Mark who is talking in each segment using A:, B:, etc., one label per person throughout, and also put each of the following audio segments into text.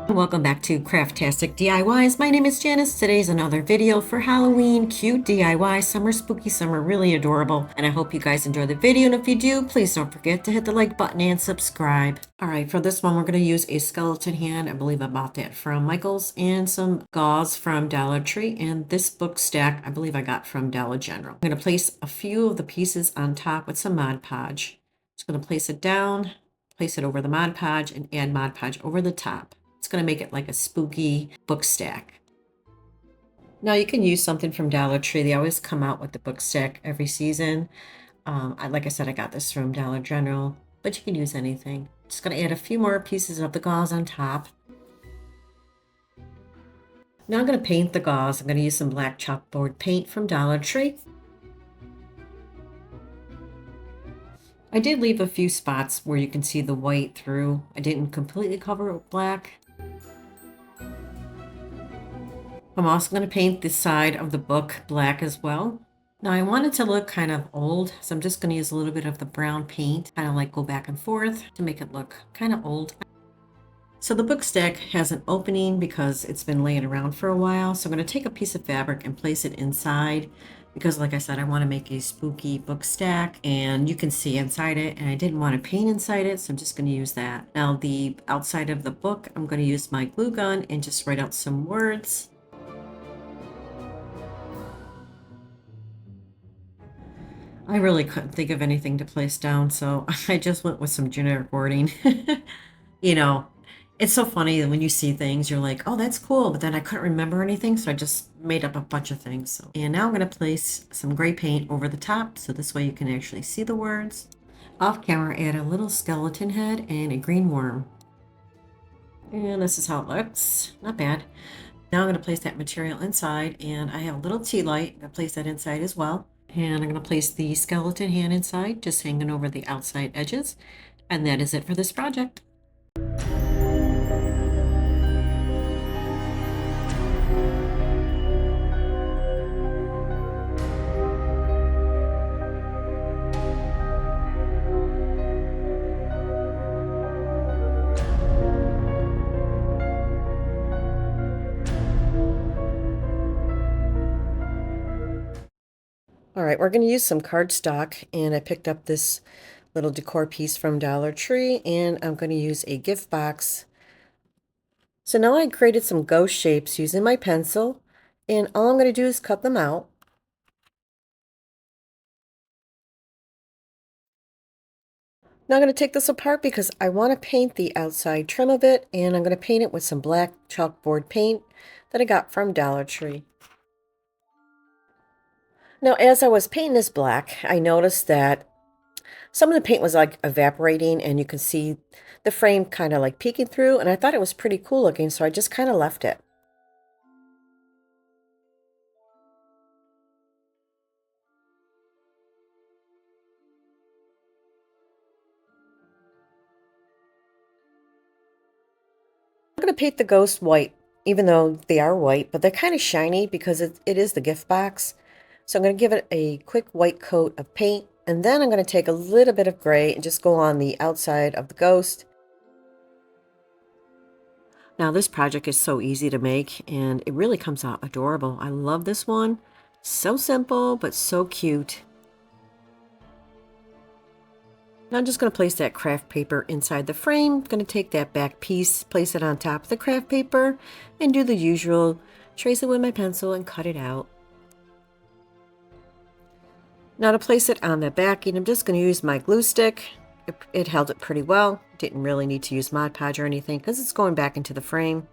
A: Welcome back to Craftastic DIYs. My name is Janice. Today's another video for Halloween. Cute DIY, summer spooky, summer really adorable. And I hope you guys enjoy the video. And if you do, please don't forget to hit the like button and subscribe. All right, for this one, we're going to use a skeleton hand. I believe I bought that from Michael's, and some gauze from Dollar Tree. And this book stack, I believe I got from Dollar General. I'm going to place a few of the pieces on top with some Mod Podge. Just going to place it down, place it over the Mod Podge, and add Mod Podge over the top. It's going to make it like a spooky book stack. Now you can use something from Dollar Tree. They always come out with the book stack every season. Like I said, I got this from Dollar General, but you can use anything. Just going to add a few more pieces of the gauze on top. Now I'm going to paint the gauze. I'm going to use some black chalkboard paint from Dollar Tree. I did leave a few spots where you can see the white through. I didn't completely cover it with black. I'm also going to paint the side of the book black as well. Now I want it to look kind of old, so I'm just going to use a little bit of the brown paint, kind of like go back and forth to make it look kind of old. So the book stack has an opening because it's been laying around for a while. So I'm going to take a piece of fabric and place it inside because, like I said, I want to make a spooky book stack and you can see inside it, and I didn't want to paint inside it, so I'm just going to use that. Now the outside of the book, I'm going to use my glue gun and just write out some words. I really couldn't think of anything to place down, so I just went with some generic wording. You know, it's so funny that when you see things, you're like, oh, that's cool, but then I couldn't remember anything, so I just made up a bunch of things. So, and now I'm going to place some gray paint over the top, so this way you can actually see the words. Off camera, add a little skeleton head and a green worm. And this is how it looks. Not bad. Now I'm going to place that material inside, and I have a little tea light. I'm going to place that inside as well. And I'm going to place the skeleton hand inside, just hanging over the outside edges. And that is it for this project. All right, we're going to use some cardstock, and I picked up this little decor piece from Dollar Tree, and I'm going to use a gift box. So now I created some ghost shapes using my pencil, and all I'm going to do is cut them out. Now I'm going to take this apart because I want to paint the outside trim of it, and I'm going to paint it with some black chalkboard paint that I got from Dollar Tree. Now, as I was painting this black, I noticed that some of the paint was like evaporating, and you can see the frame kind of like peeking through, and I thought it was pretty cool looking, so I just kind of left it. I'm going to paint the ghost white, even though they are white, but they're kind of shiny because it is the gift box. So I'm going to give it a quick white coat of paint, and then I'm going to take a little bit of gray and just go on the outside of the ghost. Now this project is so easy to make, and it really comes out adorable. I love this one. So simple, but so cute. Now I'm just going to place that craft paper inside the frame. I'm going to take that back piece, place it on top of the craft paper, and do the usual. Trace it with my pencil and cut it out. Now to place it on the backing, I'm just going to use my glue stick. It held it pretty well. Didn't really need to use Mod Podge or anything because it's going back into the frame.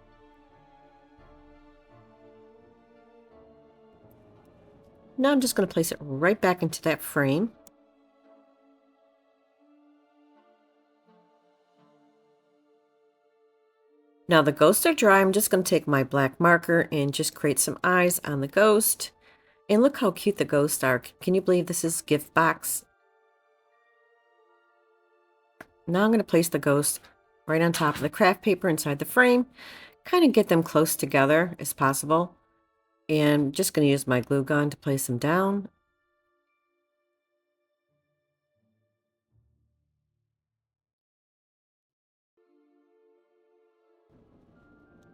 A: Now I'm just going to place it right back into that frame. Now the ghosts are dry. I'm just going to take my black marker and just create some eyes on the ghost. And look how cute the ghosts are. Can you believe this is gift box? Now I'm going to place the ghost right on top of the craft paper inside the frame. Kind of get them close together as possible. And I'm just going to use my glue gun to place them down.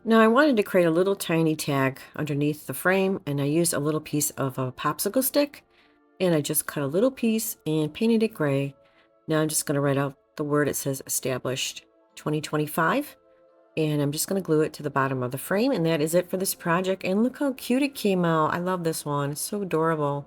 A: Now I wanted to create a little tiny tag underneath the frame, and I used a little piece of a popsicle stick, and I just cut a little piece and painted it gray. Now I'm just going to write out the word. It says established 2025, and I'm just going to glue it to the bottom of the frame, and that is it for this project. And look how cute it came out. I love this one. It's so adorable.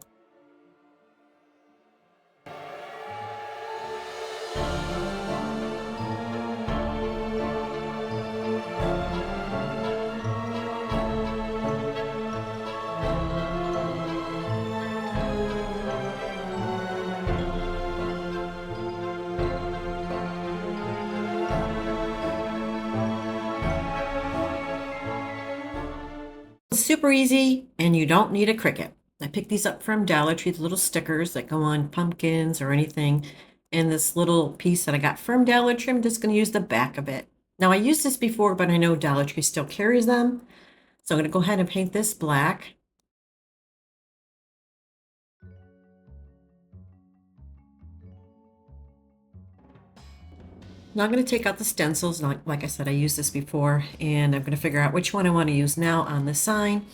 A: Super easy, and you don't need a Cricut. I picked these up from Dollar Tree, the little stickers that go on pumpkins or anything. And this little piece that I got from Dollar Tree, I'm just going to use the back of it. Now, I used this before, but I know Dollar Tree still carries them. So I'm going to go ahead and paint this black. Now I'm going to take out the stencils. Like I said, I used this before, and I'm going to figure out which one I want to use now on the sign.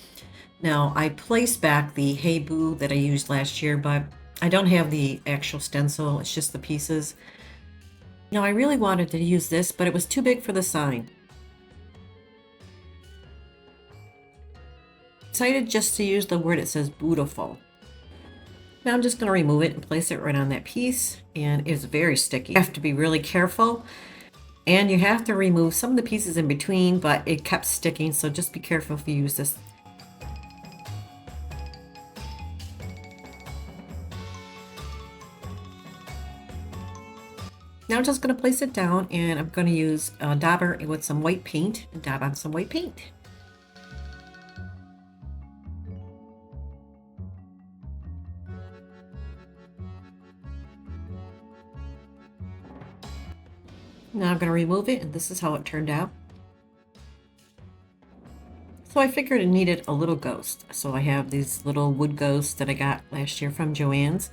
A: Now, I placed back the Hey Boo that I used last year, but I don't have the actual stencil. It's just the pieces. Now, I really wanted to use this, but it was too big for the sign. Decided just to use the word. It says beautiful. Now I'm just going to remove it and place it right on that piece, and it's very sticky. You have to be really careful, and you have to remove some of the pieces in between, but it kept sticking, so just be careful if you use this. Now I'm just going to place it down, and I'm going to use a dauber with some white paint and dab on some white paint. Now I'm going to remove it, and this is how it turned out. So I figured it needed a little ghost. So I have these little wood ghosts that I got last year from Joann's.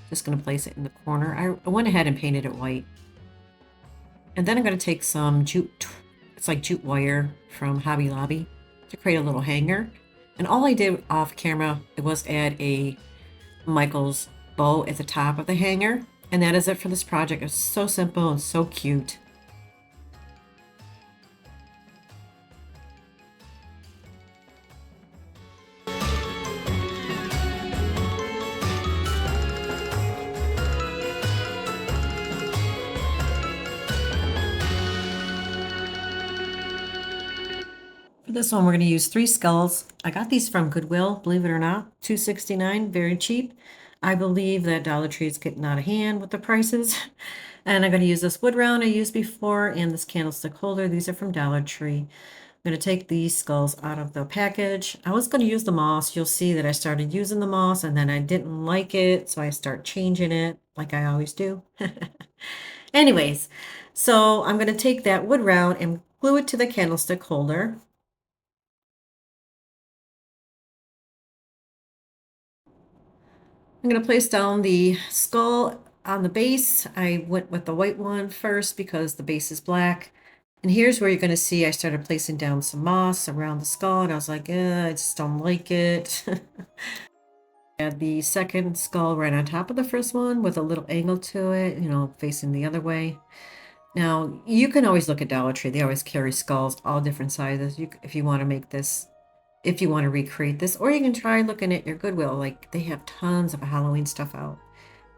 A: Just going to place it in the corner. I went ahead and painted it white. And then I'm going to take some jute, it's like jute wire from Hobby Lobby, to create a little hanger. And all I did off camera, it was add a Michael's bow at the top of the hanger. And that is it for this project. It's so simple and so cute. For this one, we're going to use 3 skulls. I got these from Goodwill, believe it or not, $2.69, very cheap. I believe that Dollar Tree is getting out of hand with the prices. And I'm going to use this wood round I used before and this candlestick holder. These are from Dollar Tree. I'm going to take these skulls out of the package. I was going to use the moss. You'll see that I started using the moss and then I didn't like it, so I start changing it like I always do. Anyways, so I'm going to take that wood round and glue it to the candlestick holder. I'm going to place down the skull on the base. I went with the white one first because the base is black. And here's where you're going to see I started placing down some moss around the skull, and I was like, I just don't like it. Add the second skull right on top of the first one with a little angle to it, facing the other way. Now, you can always look at Dollar Tree. They always carry skulls, all different sizes. If you want to make this, if you want to recreate this, or you can try looking at your Goodwill. Like, they have tons of Halloween stuff out.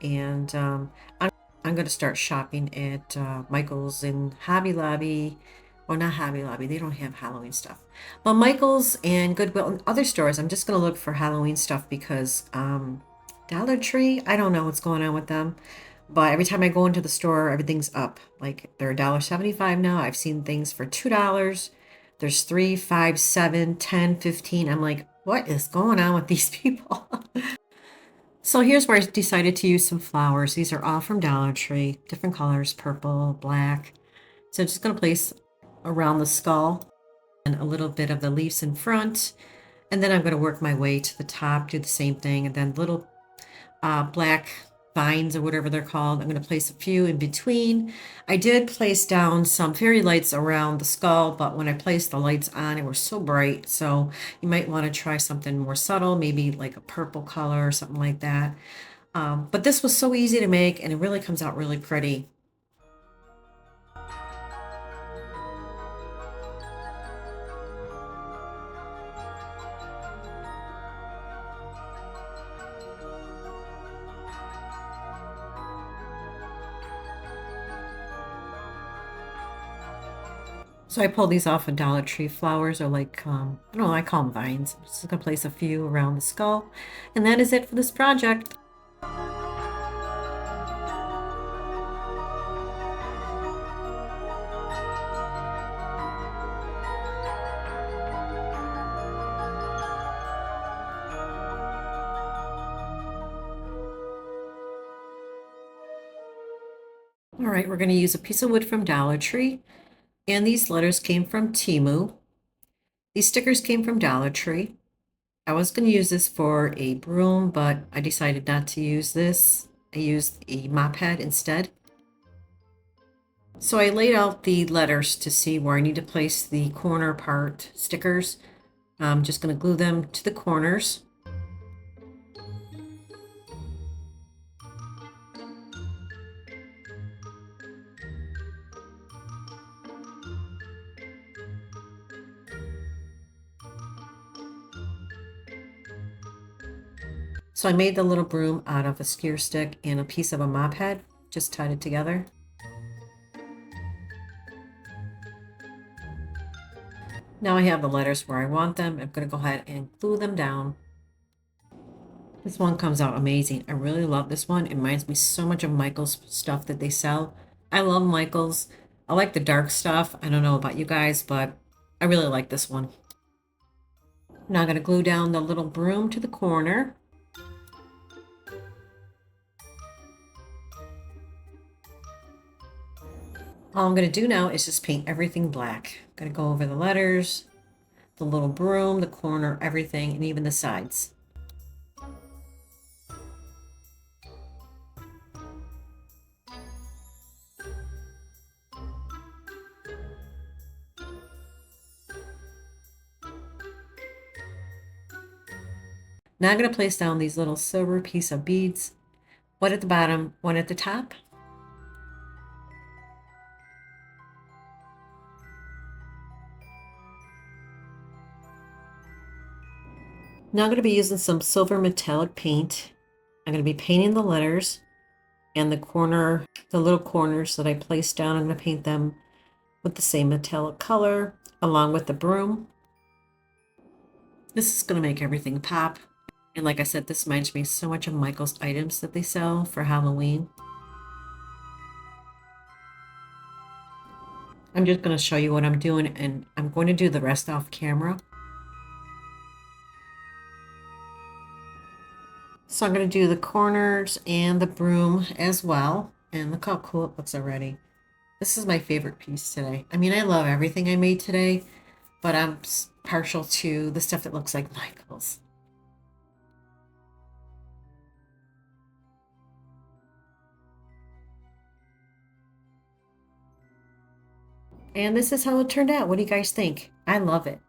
A: And I'm going to start shopping at Michael's and Hobby Lobby. Well, not Hobby Lobby. They don't have Halloween stuff. But Michael's and Goodwill and other stores, I'm just going to look for Halloween stuff because Dollar Tree, I don't know what's going on with them. But every time I go into the store, everything's up. Like, they're $1.75 now. I've seen things for $2. There's 3, 5, 7, 10, 15. I'm like, what is going on with these people? So here's where I decided to use some flowers. These are all from Dollar Tree, different colors, purple, black. So I'm just going to place around the skull and a little bit of the leaves in front. And then I'm going to work my way to the top, do the same thing, and then little black vines or whatever they're called. I'm going to place a few in between. I did place down some fairy lights around the skull, but when I placed the lights on, it was so bright. So you might want to try something more subtle, maybe like a purple color or something like that. But this was so easy to make, and it really comes out really pretty. So I pulled these off of Dollar Tree flowers, or like, I don't know, I call them vines. I'm just gonna place a few around the skull. And that is it for this project. All right, we're gonna use a piece of wood from Dollar Tree. And these letters came from Temu. These stickers came from Dollar Tree. I was going to use this for a broom, but I decided not to use this. I used a mop head instead. So I laid out the letters to see where I need to place the corner part stickers. I'm just going to glue them to the corners. So I made the little broom out of a skewer stick and a piece of a mop head, just tied it together. Now I have the letters where I want them. I'm going to go ahead and glue them down. This one comes out amazing. I really love this one. It reminds me so much of Michael's stuff that they sell. I love Michael's. I like the dark stuff. I don't know about you guys, but I really like this one. Now I'm going to glue down the little broom to the corner. All I'm going to do now is just paint everything black. I'm going to go over the letters, the little broom, the corner, everything, and even the sides. Now I'm going to place down these little silver piece of beads, one at the bottom, one at the top. Now I'm going to be using some silver metallic paint. I'm going to be painting the letters and the little corners that I placed down. I'm going to paint them with the same metallic color along with the broom. This is going to make everything pop. And like I said, this reminds me so much of Michael's items that they sell for Halloween. I'm just going to show you what I'm doing, and I'm going to do the rest off camera. So I'm going to do the corners and the broom as well. And look how cool it looks already. This is my favorite piece today. I mean, I love everything I made today, but I'm partial to the stuff that looks like Michael's. And this is how it turned out. What do you guys think? I love it.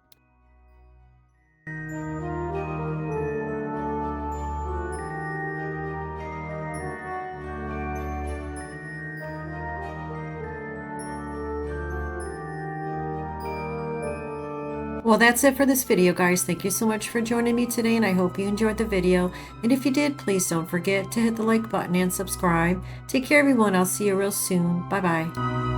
A: Well, that's it for this video, guys. Thank you so much for joining me today, and I hope you enjoyed the video. And if you did, please don't forget to hit the like button and subscribe. Take care, everyone. I'll see you real soon. Bye-bye.